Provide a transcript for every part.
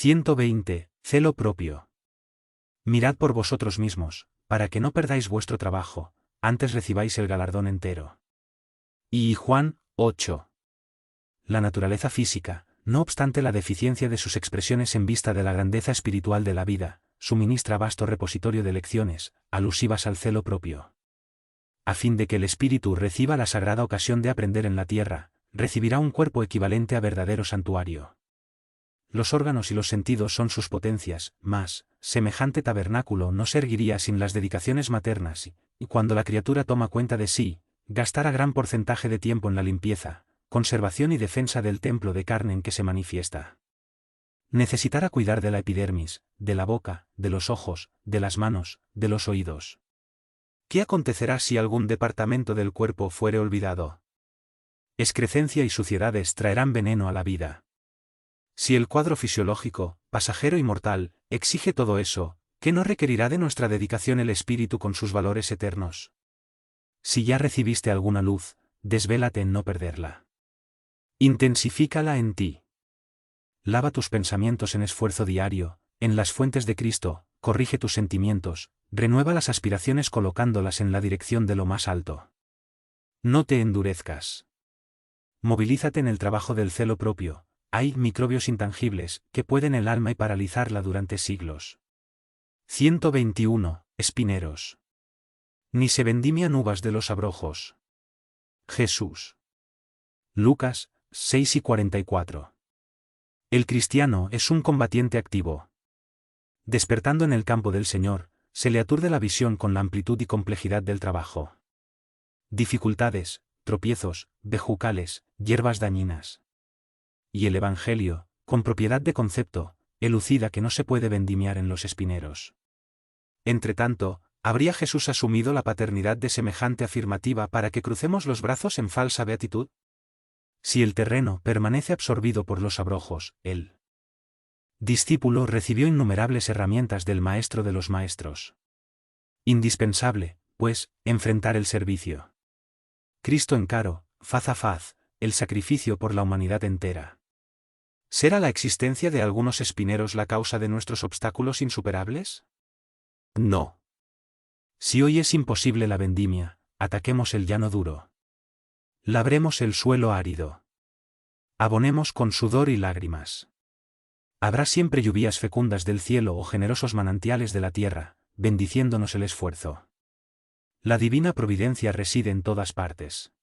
120. Celo propio. Mirad por vosotros mismos, para que no perdáis vuestro trabajo, antes recibáis el galardón entero. Y Juan 8. La naturaleza física, no obstante la deficiencia de sus expresiones en vista de la grandeza espiritual de la vida, suministra vasto repositorio de lecciones, alusivas al celo propio. A fin de que el espíritu reciba la sagrada ocasión de aprender en la tierra, recibirá un cuerpo equivalente a verdadero santuario. Los órganos y los sentidos son sus potencias, mas, semejante tabernáculo no se erguiría sin las dedicaciones maternas y cuando la criatura toma cuenta de sí, gastará gran porcentaje de tiempo en la limpieza, conservación y defensa del templo de carne en que se manifiesta. Necesitará cuidar de la epidermis, de la boca, de los ojos, de las manos, de los oídos. ¿Qué acontecerá si algún departamento del cuerpo fuere olvidado? Excrecencia y suciedades traerán veneno a la vida. Si el cuadro fisiológico, pasajero y mortal, exige todo eso, ¿qué no requerirá de nuestra dedicación el espíritu con sus valores eternos? Si ya recibiste alguna luz, desvélate en no perderla. Intensifícala en ti. Lava tus pensamientos en esfuerzo diario, en las fuentes de Cristo, corrige tus sentimientos, renueva las aspiraciones colocándolas en la dirección de lo más alto. No te endurezcas. Movilízate en el trabajo del celo propio. Hay microbios intangibles que pueden el alma y paralizarla durante siglos. 121. Espineros. Ni se vendimian uvas de los abrojos. Jesús. Lucas 6:44. El cristiano es un combatiente activo. Despertando en el campo del Señor, se le aturde la visión con la amplitud y complejidad del trabajo. Dificultades, tropiezos, bejucales, hierbas dañinas. Y el Evangelio, con propiedad de concepto, elucida que no se puede vendimiar en los espineros. Entretanto, ¿habría Jesús asumido la paternidad de semejante afirmativa para que crucemos los brazos en falsa beatitud? Si el terreno permanece absorbido por los abrojos, el discípulo recibió innumerables herramientas del Maestro de los Maestros. Indispensable, pues, enfrentar el servicio. Cristo encaró, faz a faz, el sacrificio por la humanidad entera. ¿Será la existencia de algunos espineros la causa de nuestros obstáculos insuperables? No. Si hoy es imposible la vendimia, ataquemos el llano duro. Labremos el suelo árido. Abonemos con sudor y lágrimas. Habrá siempre lluvias fecundas del cielo o generosos manantiales de la tierra, bendiciéndonos el esfuerzo. La divina providencia reside en todas partes.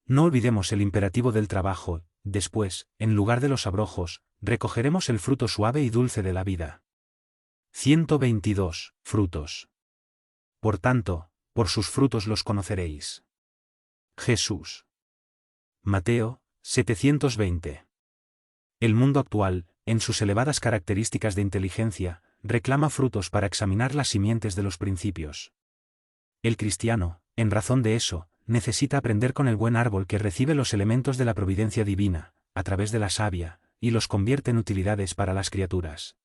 No olvidemos el imperativo del trabajo. Después, en lugar de los abrojos, recogeremos el fruto suave y dulce de la vida. 122. Frutos. Por tanto, por sus frutos los conoceréis. Jesús. Mateo 720. El mundo actual, en sus elevadas características de inteligencia, reclama frutos para examinar las simientes de los principios. El cristiano, en razón de eso, necesita aprender con el buen árbol que recibe los elementos de la providencia divina, a través de la savia, y los convierte en utilidades para las criaturas.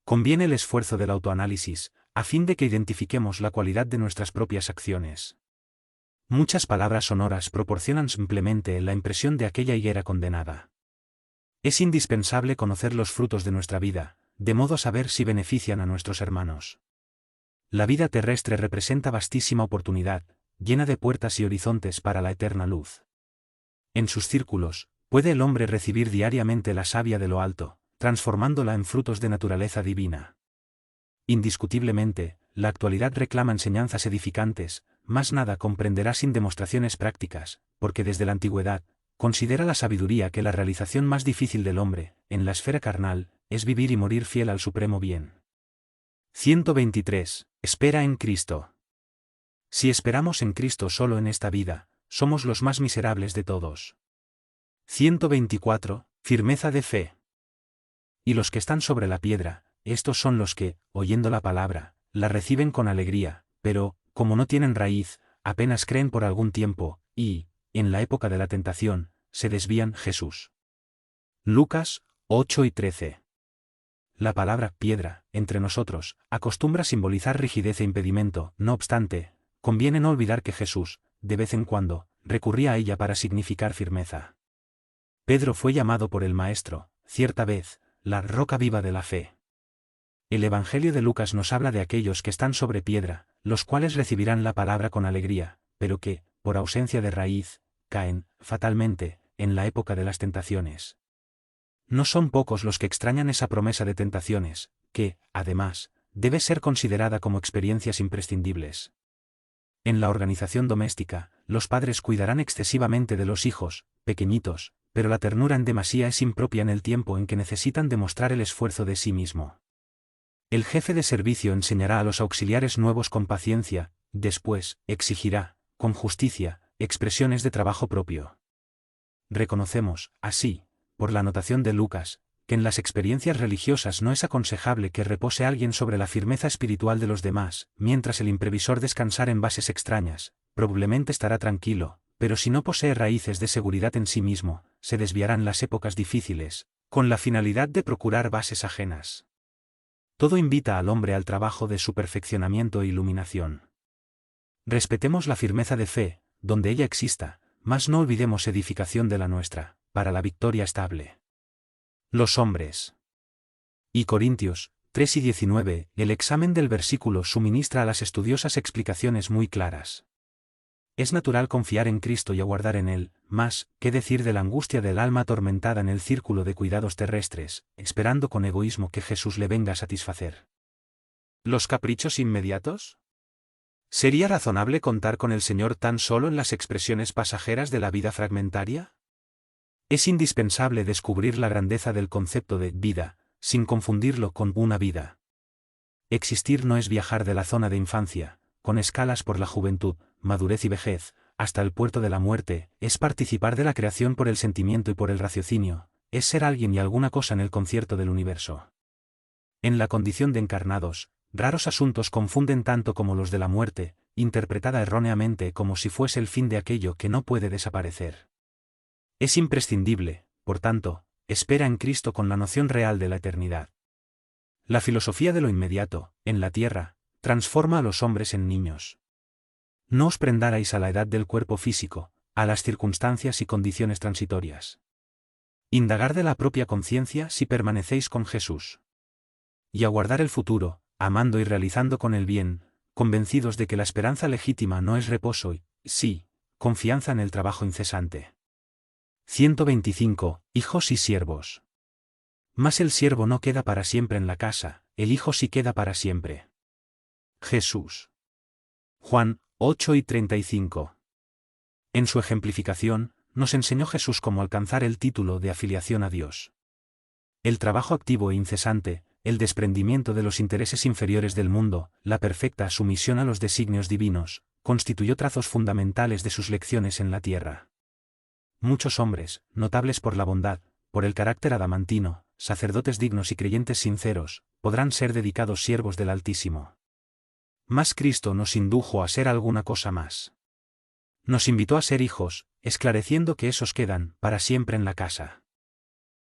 Conviene el esfuerzo del autoanálisis, a fin de que identifiquemos la cualidad de nuestras propias acciones. Muchas palabras sonoras proporcionan simplemente la impresión de aquella higuera condenada. Es indispensable conocer los frutos de nuestra vida, de modo a saber si benefician a nuestros hermanos. La vida terrestre representa vastísima oportunidad, llena de puertas y horizontes para la eterna luz. En sus círculos, puede el hombre recibir diariamente la savia de lo alto, transformándola en frutos de naturaleza divina. Indiscutiblemente, la actualidad reclama enseñanzas edificantes, mas nada comprenderá sin demostraciones prácticas, porque desde la antigüedad, considera la sabiduría que la realización más difícil del hombre, en la esfera carnal, es vivir y morir fiel al supremo bien. 123. Espera en Cristo. Si esperamos en Cristo solo en esta vida, somos los más miserables de todos. 124. Firmeza de fe. Y los que están sobre la piedra, estos son los que, oyendo la palabra, la reciben con alegría, pero, como no tienen raíz, apenas creen por algún tiempo, y, en la época de la tentación, se desvían. Jesús. Lucas 8:13. La palabra piedra, entre nosotros, acostumbra simbolizar rigidez e impedimento, no obstante, conviene no olvidar que Jesús, de vez en cuando, recurría a ella para significar firmeza. Pedro fue llamado por el Maestro, cierta vez, la roca viva de la fe. El Evangelio de Lucas nos habla de aquellos que están sobre piedra, los cuales recibirán la palabra con alegría, pero que, por ausencia de raíz, caen, fatalmente, en la época de las tentaciones. No son pocos los que extrañan esa promesa de tentaciones, que, además, debe ser considerada como experiencias imprescindibles. En la organización doméstica, los padres cuidarán excesivamente de los hijos, pequeñitos, pero la ternura en demasía es impropia en el tiempo en que necesitan demostrar el esfuerzo de sí mismo. El jefe de servicio enseñará a los auxiliares nuevos con paciencia, después, exigirá, con justicia, expresiones de trabajo propio. Reconocemos, así, por la anotación de Lucas, que en las experiencias religiosas no es aconsejable que repose alguien sobre la firmeza espiritual de los demás, mientras el imprevisor descansar en bases extrañas, probablemente estará tranquilo, pero si no posee raíces de seguridad en sí mismo, se desviarán las épocas difíciles, con la finalidad de procurar bases ajenas. Todo invita al hombre al trabajo de su perfeccionamiento e iluminación. Respetemos la firmeza de fe, donde ella exista, mas no olvidemos edificación de la nuestra, para la victoria estable. Los hombres. Y Corintios 3 y 19, el examen del versículo suministra a las estudiosas explicaciones muy claras. Es natural confiar en Cristo y aguardar en Él, mas, ¿qué decir de la angustia del alma atormentada en el círculo de cuidados terrestres, esperando con egoísmo que Jesús le venga a satisfacer? ¿Los caprichos inmediatos? ¿Sería razonable contar con el Señor tan solo en las expresiones pasajeras de la vida fragmentaria? Es indispensable descubrir la grandeza del concepto de vida, sin confundirlo con una vida. Existir no es viajar de la zona de infancia, con escalas por la juventud, madurez y vejez, hasta el puerto de la muerte, es participar de la creación por el sentimiento y por el raciocinio, es ser alguien y alguna cosa en el concierto del universo. En la condición de encarnados, raros asuntos confunden tanto como los de la muerte, interpretada erróneamente como si fuese el fin de aquello que no puede desaparecer. Es imprescindible, por tanto, espera en Cristo con la noción real de la eternidad. La filosofía de lo inmediato, en la tierra, transforma a los hombres en niños. No os prendarais a la edad del cuerpo físico, a las circunstancias y condiciones transitorias. Indagar de la propia conciencia si permanecéis con Jesús. Y aguardar el futuro, amando y realizando con el bien, convencidos de que la esperanza legítima no es reposo y, sí, confianza en el trabajo incesante. 125, hijos y siervos. Mas el siervo no queda para siempre en la casa, el hijo sí queda para siempre. Jesús. Juan 8 y 35. En su ejemplificación, nos enseñó Jesús cómo alcanzar el título de afiliación a Dios. El trabajo activo e incesante, el desprendimiento de los intereses inferiores del mundo, la perfecta sumisión a los designios divinos, constituyó trazos fundamentales de sus lecciones en la tierra. Muchos hombres, notables por la bondad, por el carácter adamantino, sacerdotes dignos y creyentes sinceros, podrán ser dedicados siervos del Altísimo. Mas Cristo nos indujo a ser alguna cosa más. Nos invitó a ser hijos, esclareciendo que esos quedan para siempre en la casa.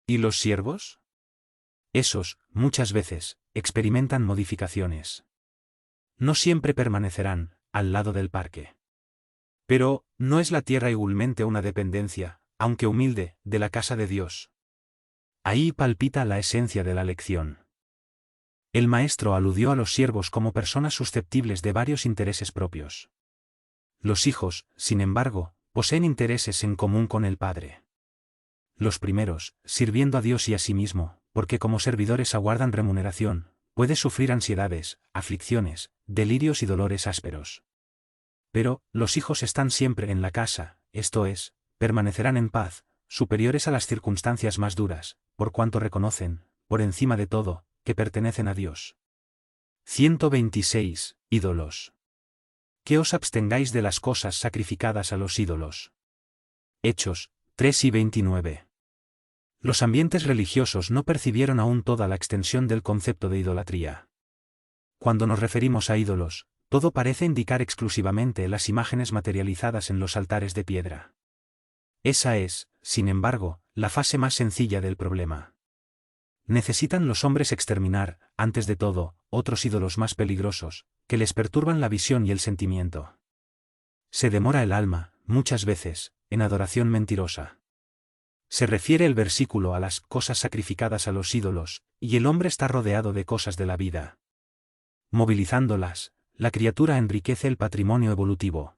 ¿Y los siervos? Esos, muchas veces, experimentan modificaciones. No siempre permanecerán, al lado del parque. Pero, ¿no es la tierra igualmente una dependencia, aunque humilde, de la casa de Dios? Ahí palpita la esencia de la lección. El maestro aludió a los siervos como personas susceptibles de varios intereses propios. Los hijos, sin embargo, poseen intereses en común con el Padre. Los primeros, sirviendo a Dios y a sí mismo, porque como servidores aguardan remuneración, puede sufrir ansiedades, aflicciones, delirios y dolores ásperos. Pero, los hijos están siempre en la casa, esto es, permanecerán en paz, superiores a las circunstancias más duras, por cuanto reconocen, por encima de todo, que pertenecen a Dios. 126. Ídolos. Que os abstengáis de las cosas sacrificadas a los ídolos. Hechos 3 y 29. Los ambientes religiosos no percibieron aún toda la extensión del concepto de idolatría. Cuando nos referimos a ídolos, todo parece indicar exclusivamente las imágenes materializadas en los altares de piedra. Esa es, sin embargo, la fase más sencilla del problema. Necesitan los hombres exterminar, antes de todo, otros ídolos más peligrosos, que les perturban la visión y el sentimiento. Se demora el alma, muchas veces, en adoración mentirosa. Se refiere el versículo a las cosas sacrificadas a los ídolos, y el hombre está rodeado de cosas de la vida. Movilizándolas, la criatura enriquece el patrimonio evolutivo.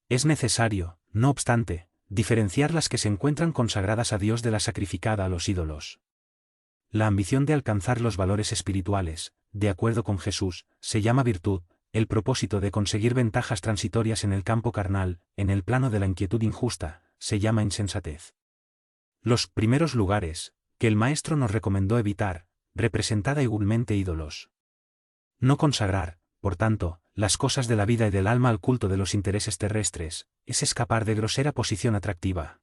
Es necesario, no obstante, diferenciar las que se encuentran consagradas a Dios de la sacrificada a los ídolos. La ambición de alcanzar los valores espirituales, de acuerdo con Jesús, se llama virtud, el propósito de conseguir ventajas transitorias en el campo carnal, en el plano de la inquietud injusta, se llama insensatez. Los primeros lugares, que el Maestro nos recomendó evitar, representada igualmente ídolos. No consagrar, por tanto, las cosas de la vida y del alma al culto de los intereses terrestres, es escapar de grosera posición atractiva.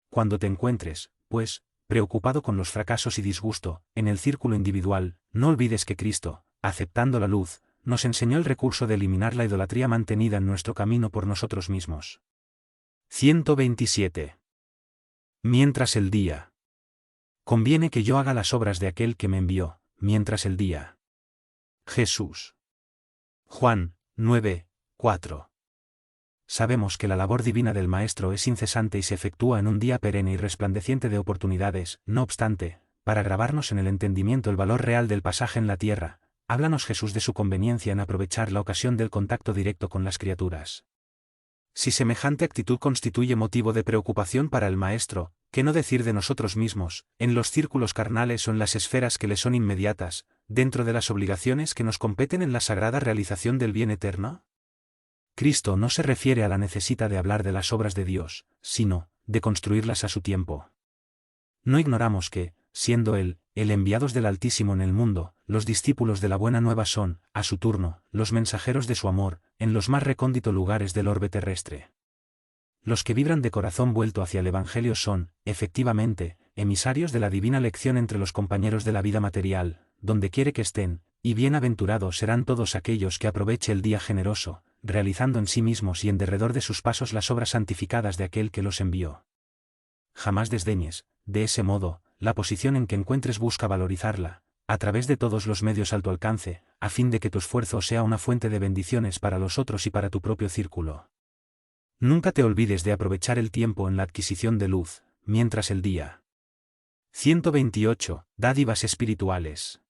Cuando te encuentres, pues, preocupado con los fracasos y disgusto, en el círculo individual, no olvides que Cristo, aceptando la luz, nos enseñó el recurso de eliminar la idolatría mantenida en nuestro camino por nosotros mismos. 127. Mientras el día. Conviene que yo haga las obras de aquel que me envió, mientras el día. Jesús. Juan 9, 4. Sabemos que la labor divina del Maestro es incesante y se efectúa en un día perenne y resplandeciente de oportunidades. No obstante, para grabarnos en el entendimiento el valor real del pasaje en la tierra, háblanos Jesús de su conveniencia en aprovechar la ocasión del contacto directo con las criaturas. Si semejante actitud constituye motivo de preocupación para el Maestro, ¿qué no decir de nosotros mismos, en los círculos carnales o en las esferas que le son inmediatas, dentro de las obligaciones que nos competen en la sagrada realización del bien eterno? Cristo no se refiere a la necesidad de hablar de las obras de Dios, sino, de construirlas a su tiempo. No ignoramos que, siendo Él, el enviados del Altísimo en el mundo, los discípulos de la Buena Nueva son, a su turno, los mensajeros de su amor, en los más recónditos lugares del orbe terrestre. Los que vibran de corazón vuelto hacia el Evangelio son, efectivamente, emisarios de la divina lección entre los compañeros de la vida material, donde quiere que estén, y bienaventurados serán todos aquellos que aproveche el día generoso, realizando en sí mismos y en derredor de sus pasos las obras santificadas de aquel que los envió. Jamás desdeñes, de ese modo, la posición en que encuentres, busca valorizarla, a través de todos los medios a tu alcance, a fin de que tu esfuerzo sea una fuente de bendiciones para los otros y para tu propio círculo. Nunca te olvides de aprovechar el tiempo en la adquisición de luz, mientras el día. 128. Dádivas espirituales.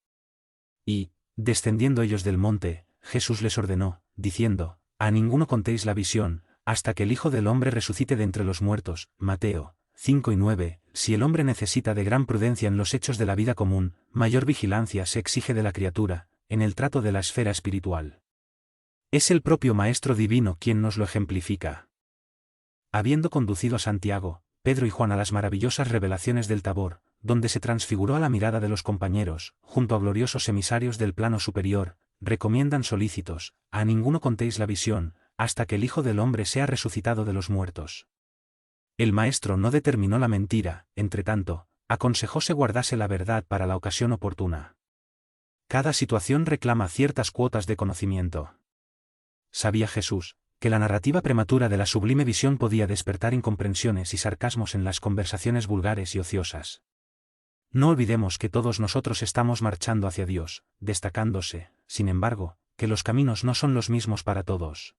Y, descendiendo ellos del monte, Jesús les ordenó, diciendo, a ninguno contéis la visión, hasta que el Hijo del Hombre resucite de entre los muertos. Mateo 5 y 9. Si el hombre necesita de gran prudencia en los hechos de la vida común, mayor vigilancia se exige de la criatura, en el trato de la esfera espiritual. Es el propio Maestro Divino quien nos lo ejemplifica. Habiendo conducido a Santiago, Pedro y Juan a las maravillosas revelaciones del Tabor, donde se transfiguró a la mirada de los compañeros, junto a gloriosos emisarios del plano superior, recomiendan solícitos, a ninguno contéis la visión, hasta que el Hijo del Hombre sea resucitado de los muertos. El Maestro no determinó la mentira, entretanto, aconsejó se guardase la verdad para la ocasión oportuna. Cada situación reclama ciertas cuotas de conocimiento. Sabía Jesús, que la narrativa prematura de la sublime visión podía despertar incomprensiones y sarcasmos en las conversaciones vulgares y ociosas. No olvidemos que todos nosotros estamos marchando hacia Dios, destacándose, sin embargo, que los caminos no son los mismos para todos.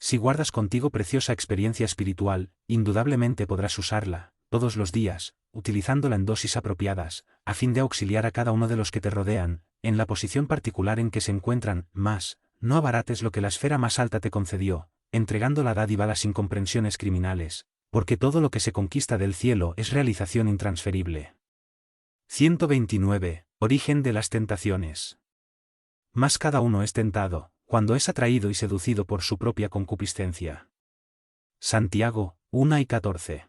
Si guardas contigo preciosa experiencia espiritual, indudablemente podrás usarla, todos los días, utilizándola en dosis apropiadas, a fin de auxiliar a cada uno de los que te rodean, en la posición particular en que se encuentran. Mas, no abarates lo que la esfera más alta te concedió, entregando la dádiva a las incomprensiones criminales, porque todo lo que se conquista del cielo es realización intransferible. 129. Origen de las tentaciones. Mas cada uno es tentado, cuando es atraído y seducido por su propia concupiscencia. Santiago 1 y 14.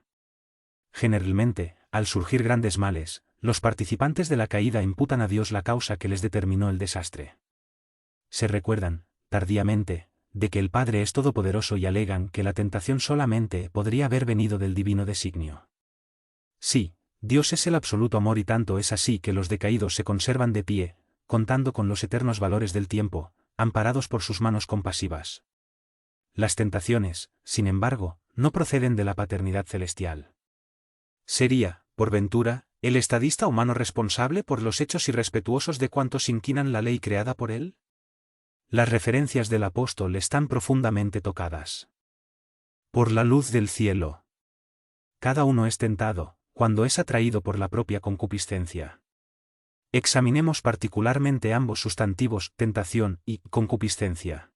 Generalmente, al surgir grandes males, los participantes de la caída imputan a Dios la causa que les determinó el desastre. Se recuerdan, tardíamente, de que el Padre es todopoderoso y alegan que la tentación solamente podría haber venido del divino designio. Sí, Dios es el absoluto amor y tanto es así que los decaídos se conservan de pie, contando con los eternos valores del tiempo, amparados por sus manos compasivas. Las tentaciones, sin embargo, no proceden de la paternidad celestial. ¿Sería, por ventura, el estadista humano responsable por los hechos irrespetuosos de cuantos inquinan la ley creada por él? Las referencias del apóstol están profundamente tocadas. Por la luz del cielo. cada uno es tentado, cuando es atraído por la propia concupiscencia. Examinemos particularmente ambos sustantivos, tentación y concupiscencia.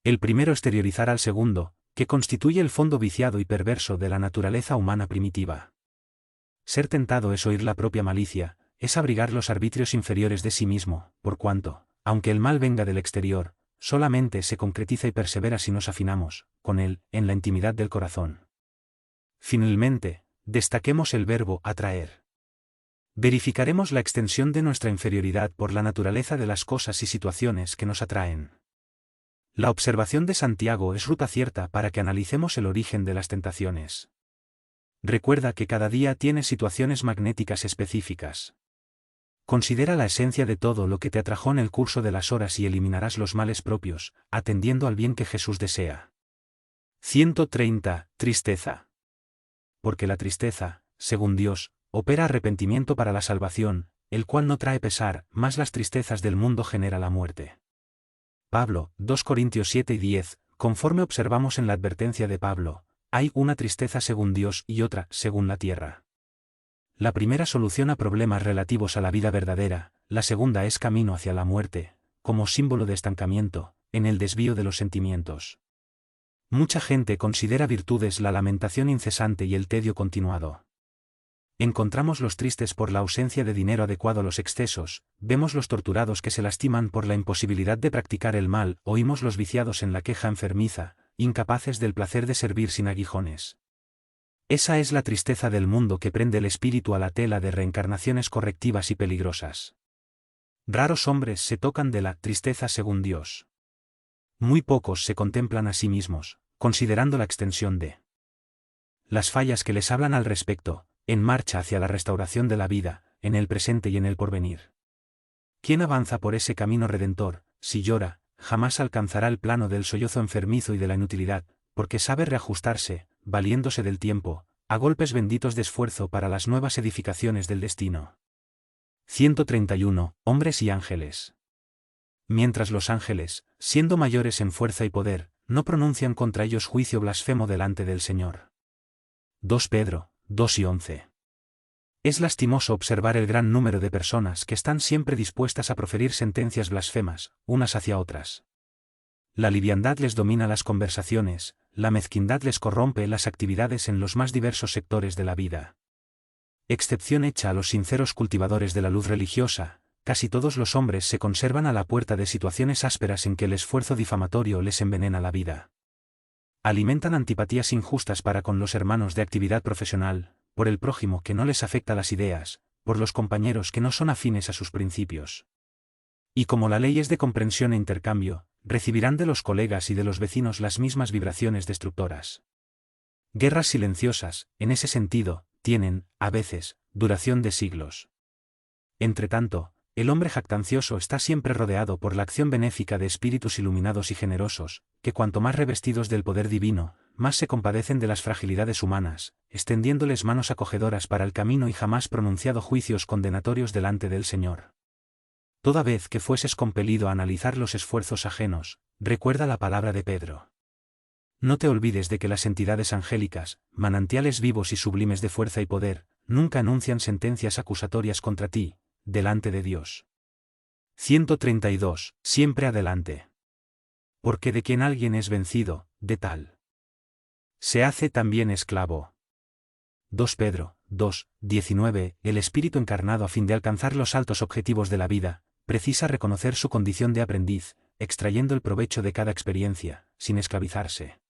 El primero exteriorizar al segundo, que constituye el fondo viciado y perverso de la naturaleza humana primitiva. Ser tentado es oír la propia malicia, es abrigar los arbitrios inferiores de sí mismo, por cuanto, aunque el mal venga del exterior, solamente se concretiza y persevera si nos afinamos, con él, en la intimidad del corazón. Finalmente, destaquemos el verbo atraer. Verificaremos la extensión de nuestra inferioridad por la naturaleza de las cosas y situaciones que nos atraen. La observación de Santiago es ruta cierta para que analicemos el origen de las tentaciones. Recuerda que cada día tiene situaciones magnéticas específicas. Considera la esencia de todo lo que te atrajo en el curso de las horas y eliminarás los males propios, atendiendo al bien que Jesús desea. 130. Tristeza. Porque la tristeza, según Dios, opera arrepentimiento para la salvación, el cual no trae pesar, mas las tristezas del mundo genera la muerte. Pablo, 2 Corintios 7 y 10, conforme observamos en la advertencia de Pablo, hay una tristeza según Dios y otra según la tierra. La primera soluciona problemas relativos a la vida verdadera, la segunda es camino hacia la muerte, como símbolo de estancamiento, en el desvío de los sentimientos. Mucha gente considera virtudes la lamentación incesante y el tedio continuado. Encontramos los tristes por la ausencia de dinero adecuado a los excesos, vemos los torturados que se lastiman por la imposibilidad de practicar el mal, oímos los viciados en la queja enfermiza, incapaces del placer de servir sin aguijones. Esa es la tristeza del mundo que prende el espíritu a la tela de reencarnaciones correctivas y peligrosas. Raros hombres se tocan de la tristeza según Dios. Muy pocos se contemplan a sí mismos, considerando la extensión de las fallas que les hablan al respecto, en marcha hacia la restauración de la vida, en el presente y en el porvenir. Quien avanza por ese camino redentor, si llora, jamás alcanzará el plano del sollozo enfermizo y de la inutilidad, porque sabe reajustarse, valiéndose del tiempo, a golpes benditos de esfuerzo para las nuevas edificaciones del destino. 131. Hombres y ángeles. Mientras los ángeles, siendo mayores en fuerza y poder, no pronuncian contra ellos juicio blasfemo delante del Señor. 2 Pedro, 2 y 11. Es lastimoso observar el gran número de personas que están siempre dispuestas a proferir sentencias blasfemas, unas hacia otras. La liviandad les domina las conversaciones, la mezquindad les corrompe las actividades en los más diversos sectores de la vida. Excepción hecha a los sinceros cultivadores de la luz religiosa, casi todos los hombres se conservan a la puerta de situaciones ásperas en que el esfuerzo difamatorio les envenena la vida. Alimentan antipatías injustas para con los hermanos de actividad profesional, por el prójimo que no les afecta las ideas, por los compañeros que no son afines a sus principios. Y como la ley es de comprensión e intercambio, recibirán de los colegas y de los vecinos las mismas vibraciones destructoras. Guerras silenciosas, en ese sentido, tienen, a veces, duración de siglos. Entretanto, el hombre jactancioso está siempre rodeado por la acción benéfica de espíritus iluminados y generosos, que cuanto más revestidos del poder divino, más se compadecen de las fragilidades humanas, extendiéndoles manos acogedoras para el camino y jamás pronunciado juicios condenatorios delante del Señor. Toda vez que fueses compelido a analizar los esfuerzos ajenos, recuerda la palabra de Pedro. No te olvides de que las entidades angélicas, manantiales vivos y sublimes de fuerza y poder, nunca anuncian sentencias acusatorias contra ti, delante de Dios. 132. Siempre adelante. Porque de quien alguien es vencido, de tal se hace también esclavo. 2 Pedro, 2, 19. El espíritu encarnado a fin de alcanzar los altos objetivos de la vida, precisa reconocer su condición de aprendiz, extrayendo el provecho de cada experiencia, sin esclavizarse.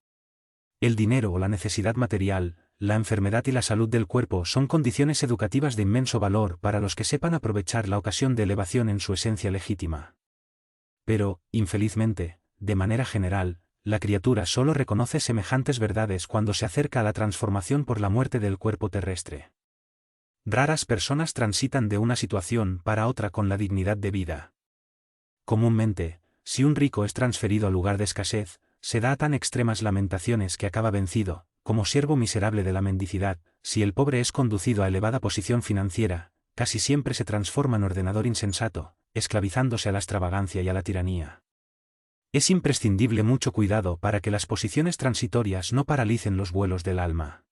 El dinero o la necesidad material, la enfermedad y la salud del cuerpo son condiciones educativas de inmenso valor para los que sepan aprovechar la ocasión de elevación en su esencia legítima. Pero, infelizmente, de manera general, la criatura solo reconoce semejantes verdades cuando se acerca a la transformación por la muerte del cuerpo terrestre. Raras personas transitan de una situación para otra con la dignidad de vida. Comúnmente, si un rico es transferido al lugar de escasez, se da a tan extremas lamentaciones que acaba vencido, como siervo miserable de la mendicidad. Si el pobre es conducido a elevada posición financiera, casi siempre se transforma en ordenador insensato, esclavizándose a la extravagancia y a la tiranía. Es imprescindible mucho cuidado para que las posiciones transitorias no paralicen los vuelos del alma.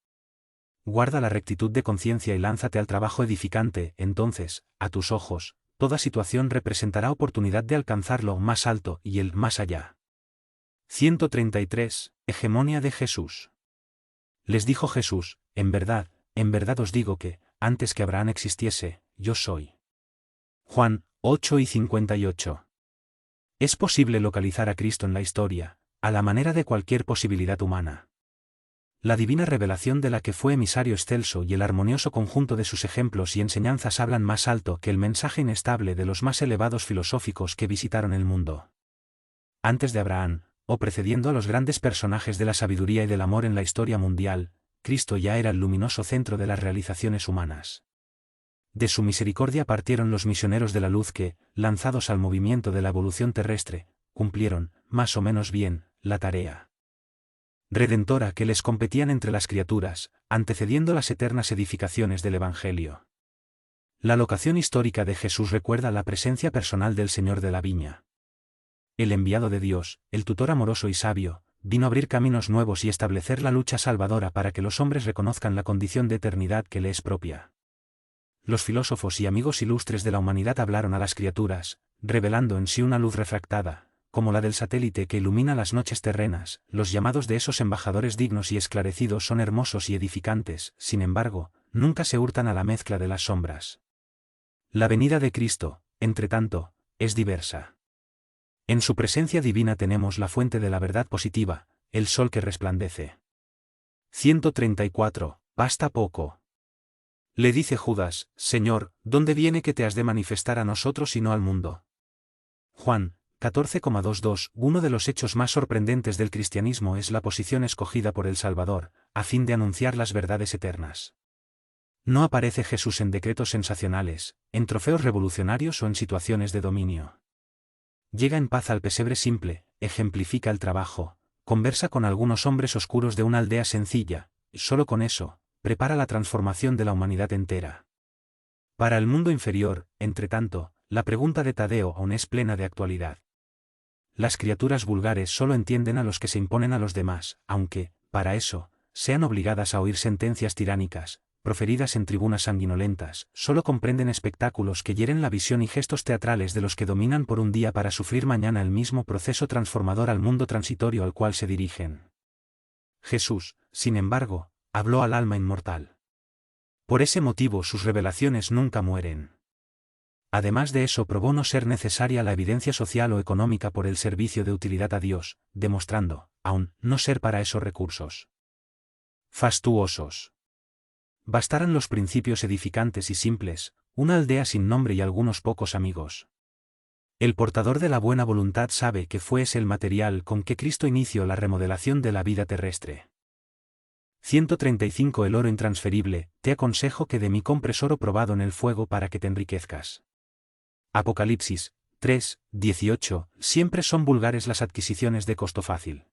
Guarda la rectitud de conciencia y lánzate al trabajo edificante, entonces, a tus ojos, toda situación representará oportunidad de alcanzar lo más alto y el más allá. 133. Hegemonía de Jesús. Les dijo Jesús, en verdad os digo que, antes que Abraham existiese, yo soy. Juan 8:58. Es posible localizar a Cristo en la historia, a la manera de cualquier posibilidad humana. La divina revelación de la que fue emisario excelso y el armonioso conjunto de sus ejemplos y enseñanzas hablan más alto que el mensaje inestable de los más elevados filosóficos que visitaron el mundo. Antes de Abraham, o precediendo a los grandes personajes de la sabiduría y del amor en la historia mundial, Cristo ya era el luminoso centro de las realizaciones humanas. De su misericordia partieron los misioneros de la luz que, lanzados al movimiento de la evolución terrestre, cumplieron, más o menos bien, la tarea redentora que les competían entre las criaturas, antecediendo las eternas edificaciones del Evangelio. La locación histórica de Jesús recuerda la presencia personal del Señor de la Viña. El enviado de Dios, el tutor amoroso y sabio, vino a abrir caminos nuevos y establecer la lucha salvadora para que los hombres reconozcan la condición de eternidad que le es propia. Los filósofos y amigos ilustres de la humanidad hablaron a las criaturas, revelando en sí una luz refractada, como la del satélite que ilumina las noches terrenas. Los llamados de esos embajadores dignos y esclarecidos son hermosos y edificantes, sin embargo, nunca se hurtan a la mezcla de las sombras. La venida de Cristo, entre tanto, es diversa. En su presencia divina tenemos la fuente de la verdad positiva, el sol que resplandece. 134. Basta poco. Le dice Judas, Señor, ¿dónde viene que te has de manifestar a nosotros y no al mundo? Juan 14,22. Uno de los hechos más sorprendentes del cristianismo es la posición escogida por el Salvador, a fin de anunciar las verdades eternas. No aparece Jesús en decretos sensacionales, en trofeos revolucionarios o en situaciones de dominio. Llega en paz al pesebre simple, ejemplifica el trabajo, conversa con algunos hombres oscuros de una aldea sencilla, y solo con eso, prepara la transformación de la humanidad entera. Para el mundo inferior, entre tanto, la pregunta de Tadeo aún es plena de actualidad. Las criaturas vulgares solo entienden a los que se imponen a los demás, aunque, para eso, sean obligadas a oír sentencias tiránicas, proferidas en tribunas sanguinolentas, solo comprenden espectáculos que hieren la visión y gestos teatrales de los que dominan por un día para sufrir mañana el mismo proceso transformador al mundo transitorio al cual se dirigen. Jesús, sin embargo, habló al alma inmortal. Por ese motivo sus revelaciones nunca mueren. Además de eso probó no ser necesaria la evidencia social o económica por el servicio de utilidad a Dios, demostrando, aún, no ser para esos recursos fastuosos. Bastaran los principios edificantes y simples, una aldea sin nombre y algunos pocos amigos. El portador de la buena voluntad sabe que fue ese el material con que Cristo inició la remodelación de la vida terrestre. 135. El oro intransferible, te aconsejo que de mí compres oro probado en el fuego para que te enriquezcas. Apocalipsis 3:18. Siempre son vulgares las adquisiciones de costo fácil.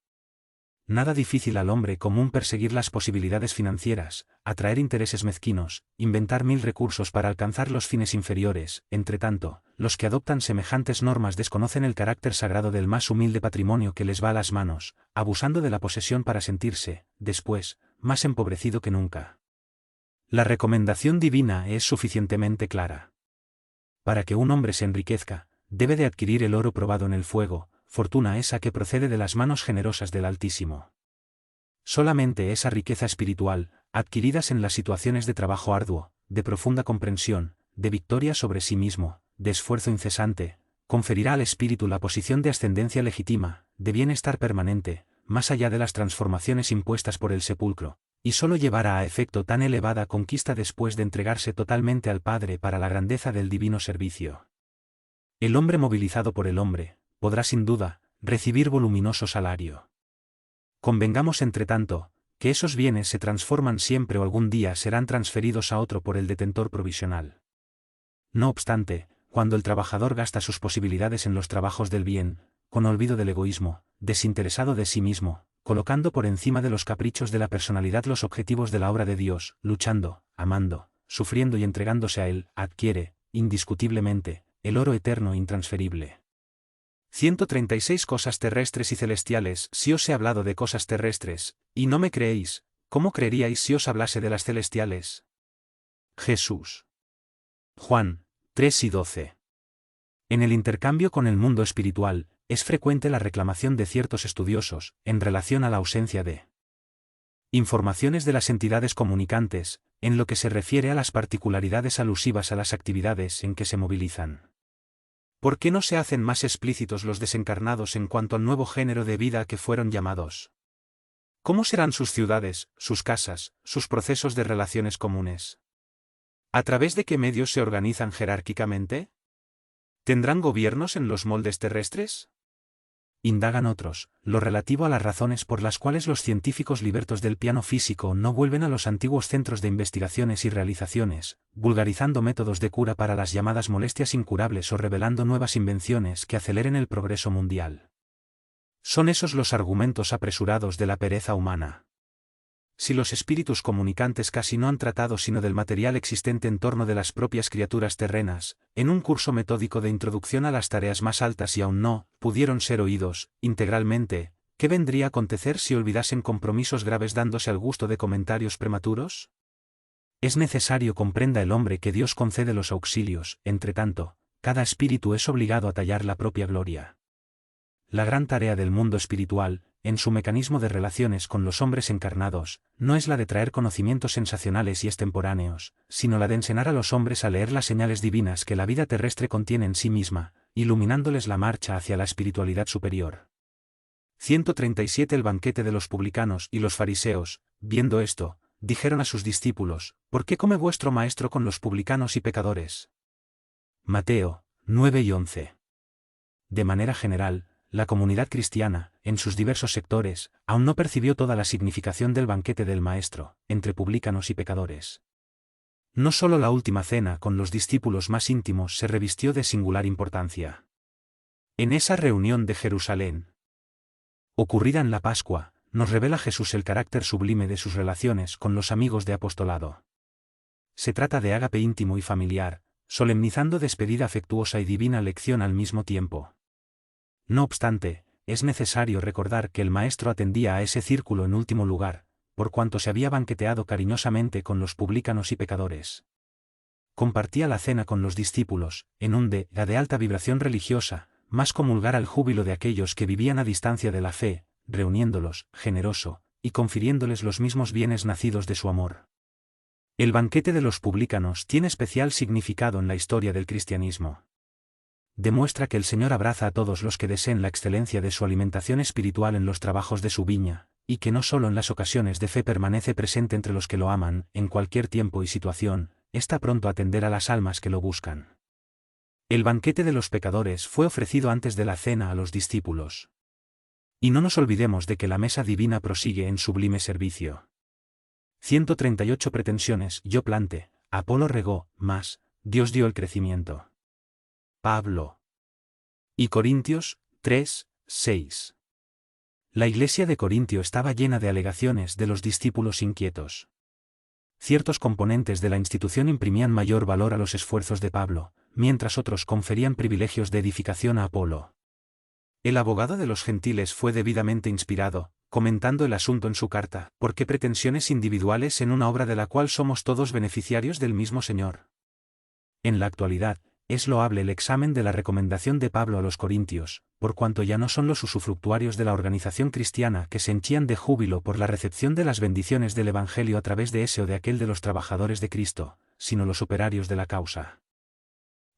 Nada difícil al hombre común perseguir las posibilidades financieras, atraer intereses mezquinos, inventar mil recursos para alcanzar los fines inferiores. Entre tanto, los que adoptan semejantes normas desconocen el carácter sagrado del más humilde patrimonio que les va a las manos, abusando de la posesión para sentirse, después, más empobrecido que nunca. La recomendación divina es suficientemente clara. Para que un hombre se enriquezca, debe de adquirir el oro probado en el fuego, fortuna esa que procede de las manos generosas del Altísimo. Solamente esa riqueza espiritual, adquiridas en las situaciones de trabajo arduo, de profunda comprensión, de victoria sobre sí mismo, de esfuerzo incesante, conferirá al espíritu la posición de ascendencia legítima, de bienestar permanente, más allá de las transformaciones impuestas por el sepulcro, y solo llevará a efecto tan elevada conquista después de entregarse totalmente al Padre para la grandeza del divino servicio. El hombre movilizado por el hombre, podrá sin duda, recibir voluminoso salario. Convengamos entre tanto, que esos bienes se transforman siempre o algún día serán transferidos a otro por el detentor provisional. No obstante, cuando el trabajador gasta sus posibilidades en los trabajos del bien, con olvido del egoísmo, desinteresado de sí mismo, colocando por encima de los caprichos de la personalidad los objetivos de la obra de Dios, luchando, amando, sufriendo y entregándose a Él, adquiere, indiscutiblemente, el oro eterno e intransferible. 136. Cosas terrestres y celestiales. Si os he hablado de cosas terrestres, y no me creéis, ¿Cómo creeríais si os hablase de las celestiales? Jesús. Juan 3 y 12. En el intercambio con el mundo espiritual, es frecuente la reclamación de ciertos estudiosos, en relación a la ausencia de informaciones de las entidades comunicantes, en lo que se refiere a las particularidades alusivas a las actividades en que se movilizan. ¿Por qué no se hacen más explícitos los desencarnados en cuanto al nuevo género de vida a que fueron llamados? ¿Cómo serán sus ciudades, sus casas, sus procesos de relaciones comunes? ¿A través de qué medios se organizan jerárquicamente? ¿Tendrán gobiernos en los moldes terrestres? Indagan otros, lo relativo a las razones por las cuales los científicos libertos del piano físico no vuelven a los antiguos centros de investigaciones y realizaciones, vulgarizando métodos de cura para las llamadas molestias incurables o revelando nuevas invenciones que aceleren el progreso mundial. Son esos los argumentos apresurados de la pereza humana. Si los espíritus comunicantes casi no han tratado sino del material existente en torno de las propias criaturas terrenas, en un curso metódico de introducción a las tareas más altas y aún no pudieron ser oídos integralmente, ¿qué vendría a acontecer si olvidasen compromisos graves dándose al gusto de comentarios prematuros? Es necesario comprenda el hombre que Dios concede los auxilios, entre tanto, cada espíritu es obligado a tallar la propia gloria. La gran tarea del mundo espiritual, en su mecanismo de relaciones con los hombres encarnados, no es la de traer conocimientos sensacionales y extemporáneos, sino la de enseñar a los hombres a leer las señales divinas que la vida terrestre contiene en sí misma, iluminándoles la marcha hacia la espiritualidad superior. 137 El banquete de los publicanos y los fariseos, viendo esto, dijeron a sus discípulos, ¿por qué come vuestro maestro con los publicanos y pecadores? Mateo 9 y 11. De manera general, la comunidad cristiana, en sus diversos sectores, aún no percibió toda la significación del banquete del Maestro, entre publicanos y pecadores. No solo la última cena con los discípulos más íntimos se revistió de singular importancia. En esa reunión de Jerusalén, ocurrida en la Pascua, nos revela Jesús el carácter sublime de sus relaciones con los amigos de apostolado. Se trata de ágape íntimo y familiar, solemnizando despedida afectuosa y divina lección al mismo tiempo. No obstante, es necesario recordar que el Maestro atendía a ese círculo en último lugar, por cuanto se había banqueteado cariñosamente con los publicanos y pecadores. Compartía la cena con los discípulos, en un de alta vibración religiosa, más comulgar al júbilo de aquellos que vivían a distancia de la fe, reuniéndolos, generoso, y confiriéndoles los mismos bienes nacidos de su amor. El banquete de los publicanos tiene especial significado en la historia del cristianismo. Demuestra que el Señor abraza a todos los que deseen la excelencia de su alimentación espiritual en los trabajos de su viña, y que no solo en las ocasiones de fe permanece presente entre los que lo aman, en cualquier tiempo y situación, está pronto a atender a las almas que lo buscan. El banquete de los pecadores fue ofrecido antes de la cena a los discípulos. Y no nos olvidemos de que la mesa divina prosigue en sublime servicio. 138 Pretensiones. Yo planté, Apolo regó, mas Dios dio el crecimiento. Pablo. Y Corintios 3, 6. La iglesia de Corintio estaba llena de alegaciones de los discípulos inquietos. Ciertos componentes de la institución imprimían mayor valor a los esfuerzos de Pablo, mientras otros conferían privilegios de edificación a Apolo. El abogado de los gentiles fue debidamente inspirado, comentando el asunto en su carta, ¿por qué pretensiones individuales en una obra de la cual somos todos beneficiarios del mismo Señor? En la actualidad, es loable el examen de la recomendación de Pablo a los corintios, por cuanto ya no son los usufructuarios de la organización cristiana que se henchían de júbilo por la recepción de las bendiciones del Evangelio a través de ese o de aquel de los trabajadores de Cristo, sino los operarios de la causa.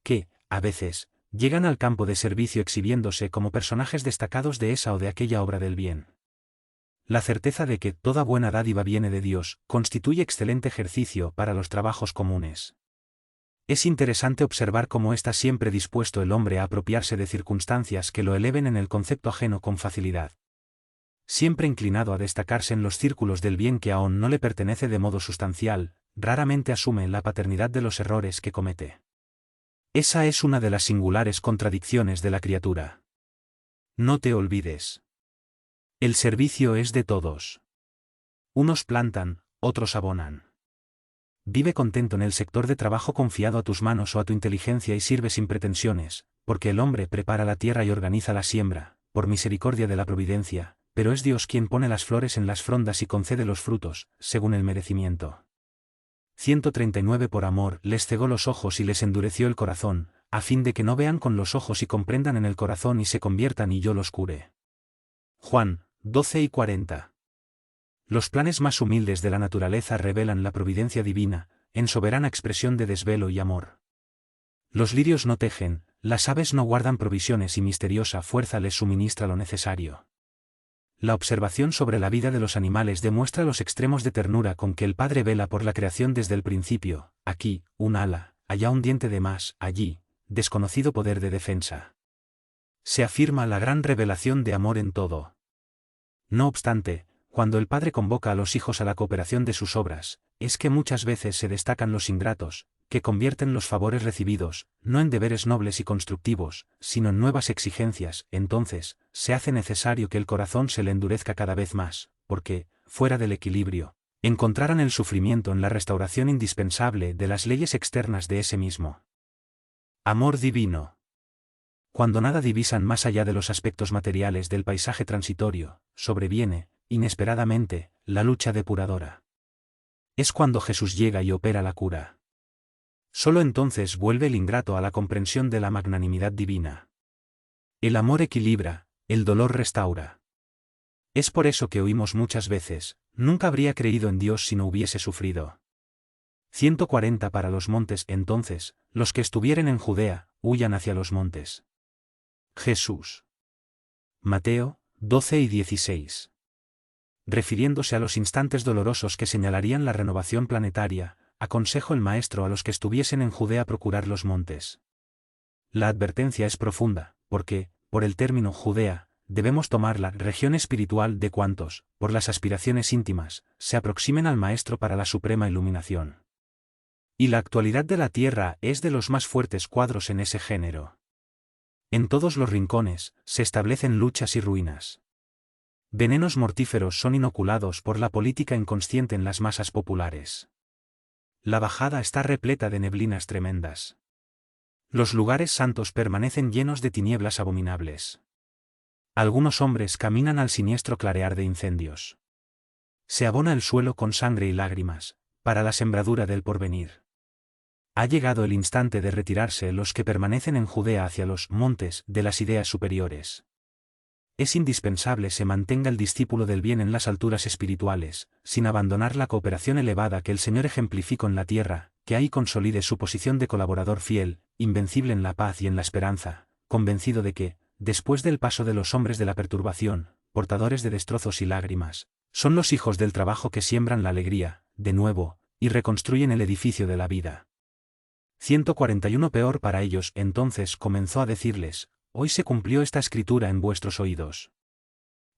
Que, a veces, llegan al campo de servicio exhibiéndose como personajes destacados de esa o de aquella obra del bien. La certeza de que toda buena dádiva viene de Dios, constituye excelente ejercicio para los trabajos comunes. Es interesante observar cómo está siempre dispuesto el hombre a apropiarse de circunstancias que lo eleven en el concepto ajeno con facilidad. Siempre inclinado a destacarse en los círculos del bien que aún no le pertenece de modo sustancial, raramente asume la paternidad de los errores que comete. Esa es una de las singulares contradicciones de la criatura. No te olvides. El servicio es de todos. Unos plantan, otros abonan. Vive contento en el sector de trabajo confiado a tus manos o a tu inteligencia y sirve sin pretensiones, porque el hombre prepara la tierra y organiza la siembra, por misericordia de la providencia, pero es Dios quien pone las flores en las frondas y concede los frutos, según el merecimiento. 139 Por amor les cegó los ojos y les endureció el corazón, a fin de que no vean con los ojos y comprendan en el corazón y se conviertan y yo los cure. Juan 12:40. Los planes más humildes de la naturaleza revelan la providencia divina, en soberana expresión de desvelo y amor. Los lirios no tejen, las aves no guardan provisiones y misteriosa fuerza les suministra lo necesario. La observación sobre la vida de los animales demuestra los extremos de ternura con que el Padre vela por la creación desde el principio, aquí, un ala, allá un diente de más, allí, desconocido poder de defensa. Se afirma la gran revelación de amor en todo. No obstante, cuando el Padre convoca a los hijos a la cooperación de sus obras, es que muchas veces se destacan los ingratos, que convierten los favores recibidos, no en deberes nobles y constructivos, sino en nuevas exigencias. Entonces, se hace necesario que el corazón se le endurezca cada vez más, porque, fuera del equilibrio, encontrarán el sufrimiento en la restauración indispensable de las leyes externas de ese mismo amor divino. Cuando nada divisan más allá de los aspectos materiales del paisaje transitorio, sobreviene, inesperadamente, la lucha depuradora. Es cuando Jesús llega y opera la cura. Solo entonces vuelve el ingrato a la comprensión de la magnanimidad divina. El amor equilibra, el dolor restaura. Es por eso que oímos muchas veces, nunca habría creído en Dios si no hubiese sufrido. 140 Para los montes. Entonces, los que estuvieren en Judea, huyan hacia los montes. Jesús. Mateo 12:16. Refiriéndose a los instantes dolorosos que señalarían la renovación planetaria, aconsejó el Maestro a los que estuviesen en Judea procurar los montes. La advertencia es profunda, porque, por el término Judea, debemos tomar la región espiritual de cuantos, por las aspiraciones íntimas, se aproximen al Maestro para la suprema iluminación. Y la actualidad de la Tierra es de los más fuertes cuadros en ese género. En todos los rincones, se establecen luchas y ruinas. Venenos mortíferos son inoculados por la política inconsciente en las masas populares. La bajada está repleta de neblinas tremendas. Los lugares santos permanecen llenos de tinieblas abominables. Algunos hombres caminan al siniestro clarear de incendios. Se abona el suelo con sangre y lágrimas, para la sembradura del porvenir. Ha llegado el instante de retirarse los que permanecen en Judea hacia los montes de las ideas superiores. Es indispensable se mantenga el discípulo del bien en las alturas espirituales, sin abandonar la cooperación elevada que el Señor ejemplificó en la tierra, que ahí consolide su posición de colaborador fiel, invencible en la paz y en la esperanza, convencido de que, después del paso de los hombres de la perturbación, portadores de destrozos y lágrimas, son los hijos del trabajo que siembran la alegría, de nuevo, y reconstruyen el edificio de la vida. 141 Peor para ellos. Entonces comenzó a decirles: hoy se cumplió esta escritura en vuestros oídos.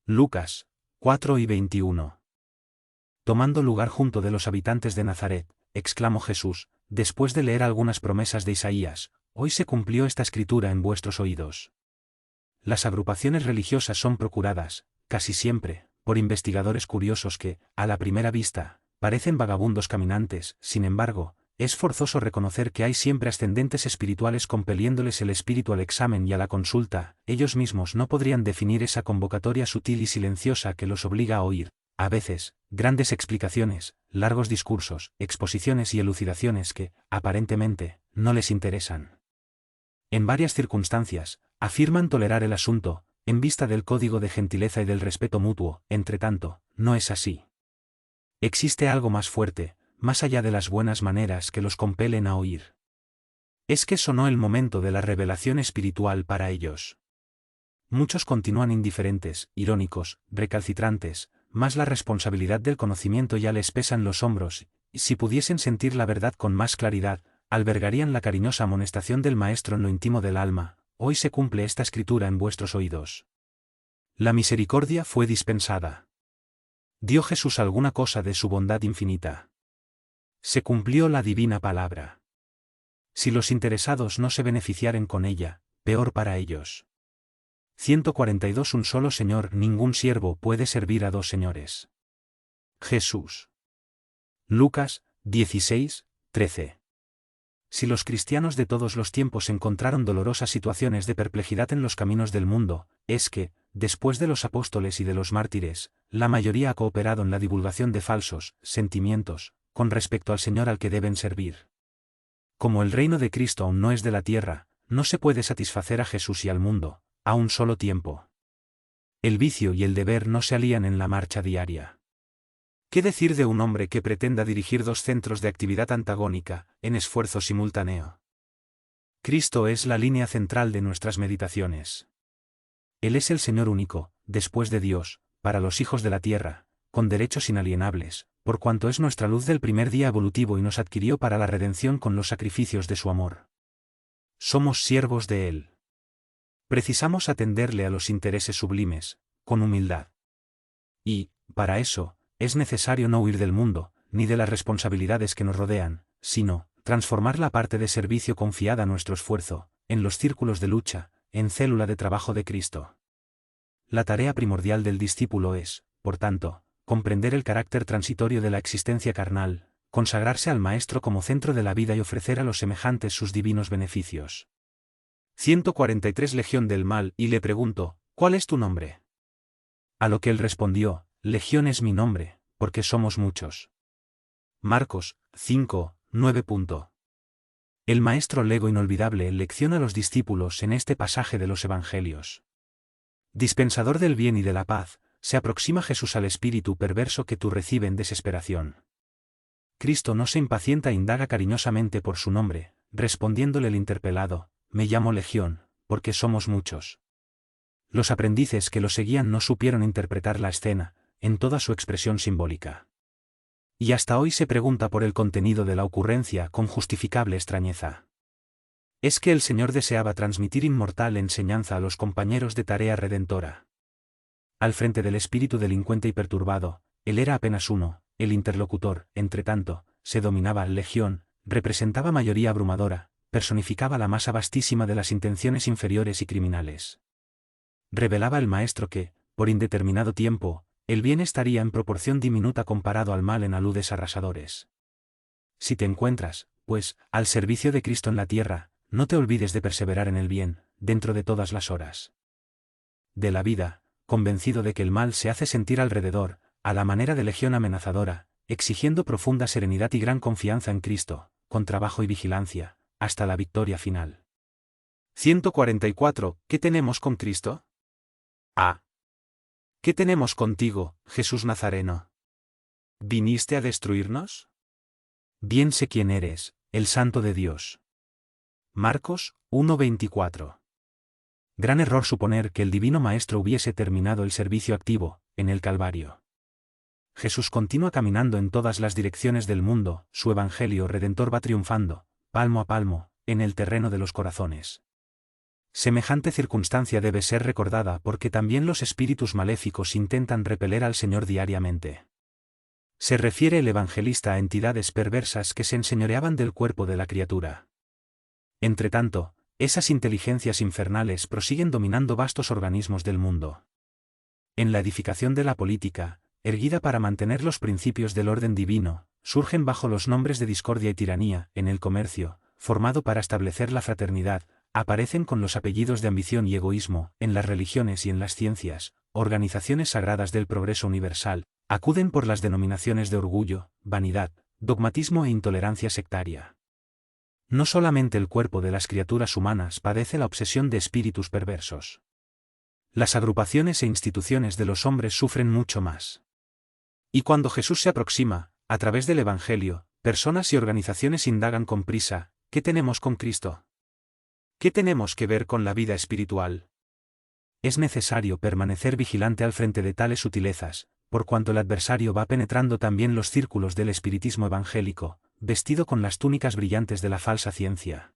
Lucas 4:21. Tomando lugar junto de los habitantes de Nazaret, exclamó Jesús, después de leer algunas promesas de Isaías: hoy se cumplió esta escritura en vuestros oídos. Las agrupaciones religiosas son procuradas, casi siempre, por investigadores curiosos que, a la primera vista, parecen vagabundos caminantes. Sin embargo, es forzoso reconocer que hay siempre ascendentes espirituales compeliéndoles el espíritu al examen y a la consulta. Ellos mismos no podrían definir esa convocatoria sutil y silenciosa que los obliga a oír, a veces, grandes explicaciones, largos discursos, exposiciones y elucidaciones que, aparentemente, no les interesan. En varias circunstancias, afirman tolerar el asunto, en vista del código de gentileza y del respeto mutuo. Entretanto, no es así. Existe algo más fuerte, más allá de las buenas maneras que los compelen a oír. Es que sonó el momento de la revelación espiritual para ellos. Muchos continúan indiferentes, irónicos, recalcitrantes, mas la responsabilidad del conocimiento ya les pesa en los hombros, y si pudiesen sentir la verdad con más claridad, albergarían la cariñosa amonestación del Maestro en lo íntimo del alma: hoy se cumple esta escritura en vuestros oídos. La misericordia fue dispensada. ¿Dio Jesús alguna cosa de su bondad infinita? Se cumplió la divina palabra. Si los interesados no se beneficiaren con ella, peor para ellos. 142 Un solo Señor. Ningún siervo puede servir a dos señores. Jesús. Lucas 16:13. Si los cristianos de todos los tiempos encontraron dolorosas situaciones de perplejidad en los caminos del mundo, es que, después de los apóstoles y de los mártires, la mayoría ha cooperado en la divulgación de falsos sentimientos con respecto al Señor al que deben servir. Como el reino de Cristo aún no es de la tierra, no se puede satisfacer a Jesús y al mundo, a un solo tiempo. El vicio y el deber no se alían en la marcha diaria. ¿Qué decir de un hombre que pretenda dirigir dos centros de actividad antagónica, en esfuerzo simultáneo? Cristo es la línea central de nuestras meditaciones. Él es el Señor único, después de Dios, para los hijos de la tierra, con derechos inalienables, por cuanto es nuestra luz del primer día evolutivo y nos adquirió para la redención con los sacrificios de su amor. Somos siervos de Él. Precisamos atenderle a los intereses sublimes, con humildad. Y, para eso, es necesario no huir del mundo, ni de las responsabilidades que nos rodean, sino, transformar la parte de servicio confiada a nuestro esfuerzo, en los círculos de lucha, en célula de trabajo de Cristo. La tarea primordial del discípulo es, por tanto, comprender el carácter transitorio de la existencia carnal, consagrarse al Maestro como centro de la vida y ofrecer a los semejantes sus divinos beneficios. 143 Legión del mal, y le pregunto, ¿cuál es tu nombre? A lo que él respondió, Legión es mi nombre, porque somos muchos. Marcos 5, 9. El Maestro Lego inolvidable lecciona a los discípulos en este pasaje de los Evangelios. Dispensador del bien y de la paz, se aproxima Jesús al espíritu perverso que tú recibe en desesperación. Cristo no se impacienta e indaga cariñosamente por su nombre, respondiéndole el interpelado, me llamo Legión, porque somos muchos. Los aprendices que lo seguían no supieron interpretar la escena, en toda su expresión simbólica. Y hasta hoy se pregunta por el contenido de la ocurrencia con justificable extrañeza. Es que el Señor deseaba transmitir inmortal enseñanza a los compañeros de tarea redentora. Al frente del espíritu delincuente y perturbado, él era apenas uno, el interlocutor, entre tanto, se dominaba Legión, representaba mayoría abrumadora, personificaba la masa vastísima de las intenciones inferiores y criminales. Revelaba el Maestro que, por indeterminado tiempo, el bien estaría en proporción diminuta comparado al mal en aludes arrasadores. Si te encuentras, pues, al servicio de Cristo en la tierra, no te olvides de perseverar en el bien, dentro de todas las horas de la vida, convencido de que el mal se hace sentir alrededor, a la manera de legión amenazadora, exigiendo profunda serenidad y gran confianza en Cristo, con trabajo y vigilancia, hasta la victoria final. 144. ¿Qué tenemos con Cristo? A. ¿Qué tenemos contigo, Jesús Nazareno? ¿Viniste a destruirnos? Bien sé quién eres, el Santo de Dios. Marcos 1:24. Gran error suponer que el Divino Maestro hubiese terminado el servicio activo, en el Calvario. Jesús continúa caminando en todas las direcciones del mundo, su Evangelio Redentor va triunfando, palmo a palmo, en el terreno de los corazones. Semejante circunstancia debe ser recordada porque también los espíritus maléficos intentan repeler al Señor diariamente. Se refiere el evangelista a entidades perversas que se enseñoreaban del cuerpo de la criatura. Entretanto, esas inteligencias infernales prosiguen dominando vastos organismos del mundo. En la edificación de la política, erguida para mantener los principios del orden divino, surgen bajo los nombres de discordia y tiranía, en el comercio, formado para establecer la fraternidad, aparecen con los apellidos de ambición y egoísmo, en las religiones y en las ciencias, organizaciones sagradas del progreso universal, acuden por las denominaciones de orgullo, vanidad, dogmatismo e intolerancia sectaria. No solamente el cuerpo de las criaturas humanas padece la obsesión de espíritus perversos. Las agrupaciones e instituciones de los hombres sufren mucho más. Y cuando Jesús se aproxima, a través del Evangelio, personas y organizaciones indagan con prisa, ¿qué tenemos con Cristo? ¿Qué tenemos que ver con la vida espiritual? Es necesario permanecer vigilante al frente de tales sutilezas, por cuanto el adversario va penetrando también los círculos del espiritismo evangélico, vestido con las túnicas brillantes de la falsa ciencia.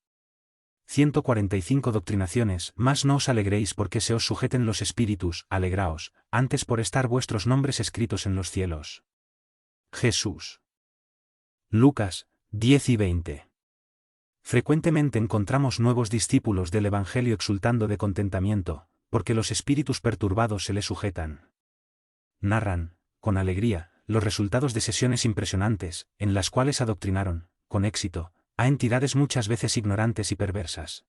145 Doctrinaciones. Mas no os alegréis porque se os sujeten los espíritus, alegraos, antes por estar vuestros nombres escritos en los cielos. Jesús. Lucas 10 y 20. Frecuentemente encontramos nuevos discípulos del Evangelio exultando de contentamiento, porque los espíritus perturbados se les sujetan. Narran, con alegría, los resultados de sesiones impresionantes, en las cuales adoctrinaron, con éxito, a entidades muchas veces ignorantes y perversas.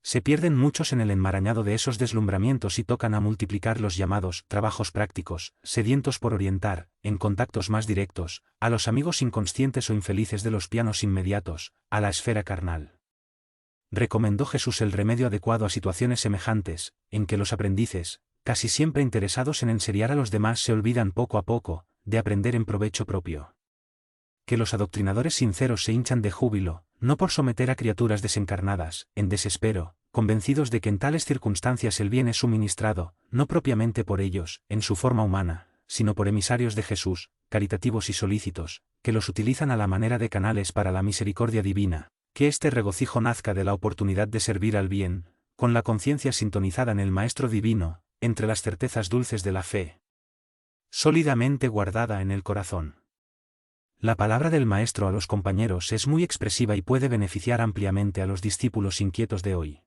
Se pierden muchos en el enmarañado de esos deslumbramientos y tocan a multiplicar los llamados trabajos prácticos, sedientos por orientar, en contactos más directos, a los amigos inconscientes o infelices de los pianos inmediatos, a la esfera carnal. Recomendó Jesús el remedio adecuado a situaciones semejantes, en que los aprendices, casi siempre interesados en enseriar a los demás, se olvidan poco a poco, de aprender en provecho propio. Que los adoctrinadores sinceros se hinchan de júbilo, no por someter a criaturas desencarnadas, en desespero, convencidos de que en tales circunstancias el bien es suministrado, no propiamente por ellos, en su forma humana, sino por emisarios de Jesús, caritativos y solícitos, que los utilizan a la manera de canales para la misericordia divina, que este regocijo nazca de la oportunidad de servir al bien, con la conciencia sintonizada en el Maestro Divino, entre las certezas dulces de la fe, sólidamente guardada en el corazón. La palabra del Maestro a los compañeros es muy expresiva y puede beneficiar ampliamente a los discípulos inquietos de hoy.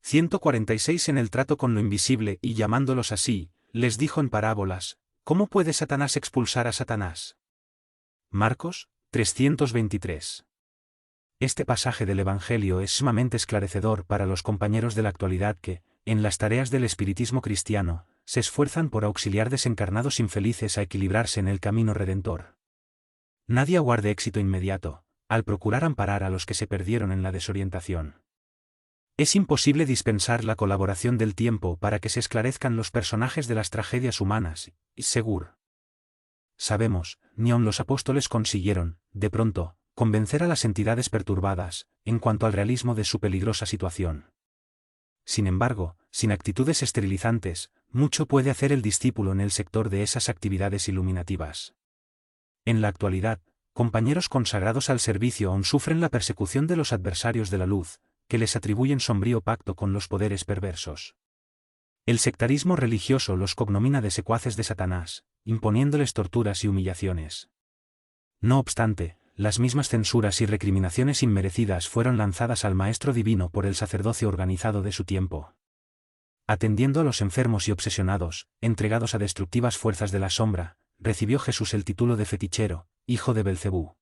146 En el trato con lo invisible y llamándolos así, les dijo en parábolas: ¿Cómo puede Satanás expulsar a Satanás? Marcos 323. Este pasaje del Evangelio es sumamente esclarecedor para los compañeros de la actualidad que, en las tareas del espiritismo cristiano, se esfuerzan por auxiliar desencarnados infelices a equilibrarse en el camino redentor. Nadie aguarde éxito inmediato, al procurar amparar a los que se perdieron en la desorientación. Es imposible dispensar la colaboración del tiempo para que se esclarezcan los personajes de las tragedias humanas, y seguro. Sabemos, ni aun los apóstoles consiguieron, de pronto, convencer a las entidades perturbadas, en cuanto al realismo de su peligrosa situación. Sin embargo, sin actitudes esterilizantes, mucho puede hacer el discípulo en el sector de esas actividades iluminativas. En la actualidad, compañeros consagrados al servicio aún sufren la persecución de los adversarios de la luz, que les atribuyen sombrío pacto con los poderes perversos. El sectarismo religioso los cognomina de secuaces de Satanás, imponiéndoles torturas y humillaciones. No obstante, las mismas censuras y recriminaciones inmerecidas fueron lanzadas al Maestro Divino por el sacerdocio organizado de su tiempo. Atendiendo a los enfermos y obsesionados, entregados a destructivas fuerzas de la sombra, recibió Jesús el título de fetichero, hijo de Belcebú.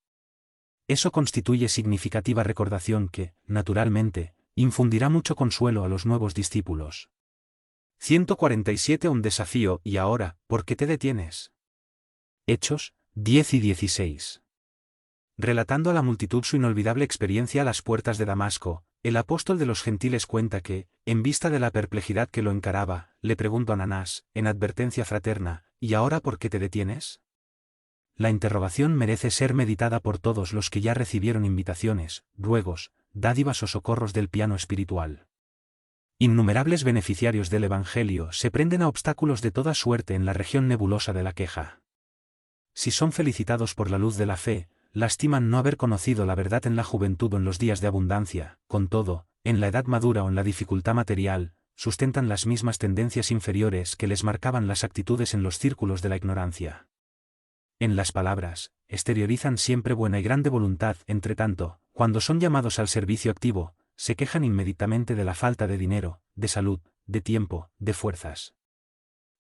Eso constituye significativa recordación que, naturalmente, infundirá mucho consuelo a los nuevos discípulos. 147 Un desafío. Y ahora, ¿por qué te detienes? Hechos 10 y 16. Relatando a la multitud su inolvidable experiencia a las puertas de Damasco, el apóstol de los gentiles cuenta que, en vista de la perplejidad que lo encaraba, le preguntó a Ananás, en advertencia fraterna: ¿Y ahora por qué te detienes? La interrogación merece ser meditada por todos los que ya recibieron invitaciones, ruegos, dádivas o socorros del piano espiritual. Innumerables beneficiarios del Evangelio se prenden a obstáculos de toda suerte en la región nebulosa de la queja. Si son felicitados por la luz de la fe, lastiman no haber conocido la verdad en la juventud o en los días de abundancia; con todo, en la edad madura o en la dificultad material, sustentan las mismas tendencias inferiores que les marcaban las actitudes en los círculos de la ignorancia. En las palabras, exteriorizan siempre buena y grande voluntad; entre tanto, cuando son llamados al servicio activo, se quejan inmediatamente de la falta de dinero, de salud, de tiempo, de fuerzas.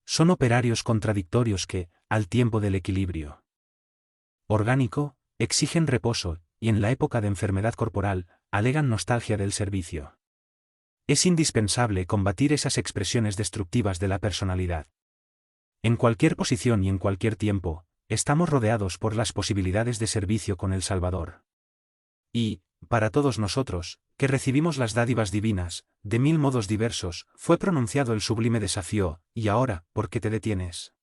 Son operarios contradictorios que, al tiempo del equilibrio orgánico, exigen reposo, y en la época de enfermedad corporal, alegan nostalgia del servicio. Es indispensable combatir esas expresiones destructivas de la personalidad. En cualquier posición y en cualquier tiempo, estamos rodeados por las posibilidades de servicio con el Salvador. Y, para todos nosotros, que recibimos las dádivas divinas, de mil modos diversos, fue pronunciado el sublime desafío: ¿y ahora, por qué te detienes?